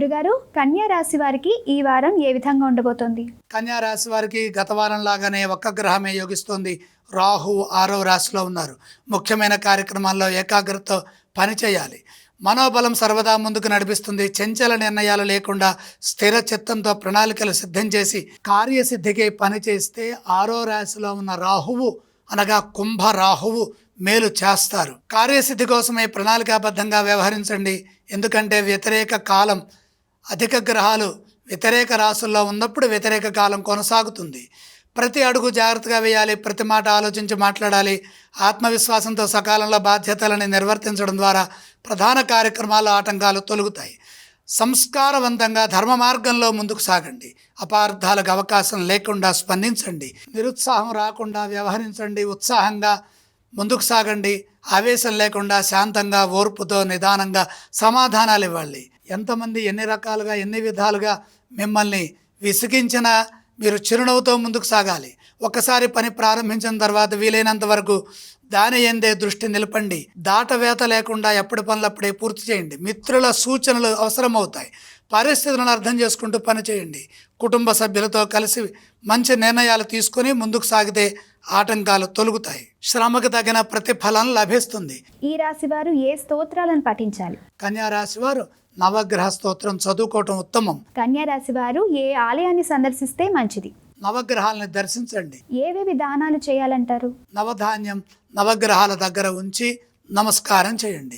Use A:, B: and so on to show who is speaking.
A: గురుగారు, కన్యా రాశి వారికి ఈ వారం ఏ విధంగా ఉండబోతోంది?
B: కన్యా రాశి వారికి గత వారం లాగానే ఒక్క గ్రహమే యోగిస్తోంది. రాహు 6వ రాశిలో ఉన్నారు. ముఖ్యమైన కార్యక్రమాల్లో ఏకాగ్రతతో పనిచేయాలి. మనోబలం సర్వదా ముందుకు నడిపిస్తుంది. చంచల నిర్ణయాలు లేకుండా స్థిర చిత్తంతో ప్రణాళికలు సిద్ధం చేసి కార్యసిద్ధికి పనిచేస్తే 6వ రాశిలో ఉన్న రాహువు అనగా కుంభ రాహువు మేలు చేస్తారు. కార్యసిద్ధి కోసమే ప్రణాళికాబద్ధంగా వ్యవహరించండి. ఎందుకంటే వ్యతిరేక కాలం, అధిక గ్రహాలు వ్యతిరేక రాశుల్లో ఉన్నప్పుడు వ్యతిరేక కాలం కొనసాగుతుంది. ప్రతి అడుగు జాగ్రత్తగా వేయాలి. ప్రతి మాట ఆలోచించి మాట్లాడాలి. ఆత్మవిశ్వాసంతో సకాలంలో బాధ్యతలను నిర్వర్తించడం ద్వారా ప్రధాన కార్యక్రమాల ఆటంకాలు తొలగుతాయి. సంస్కారవంతంగా ధర్మ మార్గంలో ముందుకు సాగండి. అపార్థాలకు అవకాశం లేకుండా స్పందించండి. నిరుత్సాహం రాకుండా వ్యవహరించండి. ఉత్సాహంగా ముందుకు సాగండి. ఆవేశం లేకుండా శాంతంగా, ఓర్పుతో, నిదానంగా సమాధానాలు ఇవ్వాలి. ఎంతమంది ఎన్ని రకాలుగా, ఎన్ని విధాలుగా మిమ్మల్ని విసిగించినా మీరు చిరునవ్వుతో ముందుకు సాగాలి. ఒక్కసారి పని ప్రారంభించిన తర్వాత వీలైనంత వరకు దాని ఎందే దృష్టి నిలపండి. దాటవేత లేకుండా ఎప్పటి పనులప్పుడే పూర్తి చేయండి. మిత్రుల సూచనలు అవసరమవుతాయి. పరిస్థితులను అర్థం చేసుకుంటూ పనిచేయండి. కుటుంబ సభ్యులతో కలిసి మంచి నిర్ణయాలు తీసుకొని ముందుకు సాగితే ఆటంకాలు తొలగుతాయి. శ్రమకు తగిన ప్రతిఫలం లభిస్తుంది.
A: ఈ రాశి వారు ఏ స్తోత్రాలను పఠించాలి?
B: కన్యా రాశి వారు నవగ్రహ స్తోత్రం చదువుకోవటం ఉత్తమం.
A: కన్యా రాశి వారు ఏ ఆలయాన్ని సందర్శిస్తే మంచిది?
B: నవగ్రహాలను దర్శించండి.
A: ఏవేవి దానాలు చేయాలంటారు?
B: నవధాన్యం నవగ్రహాల దగ్గర ఉంచి నమస్కారం చేయండి.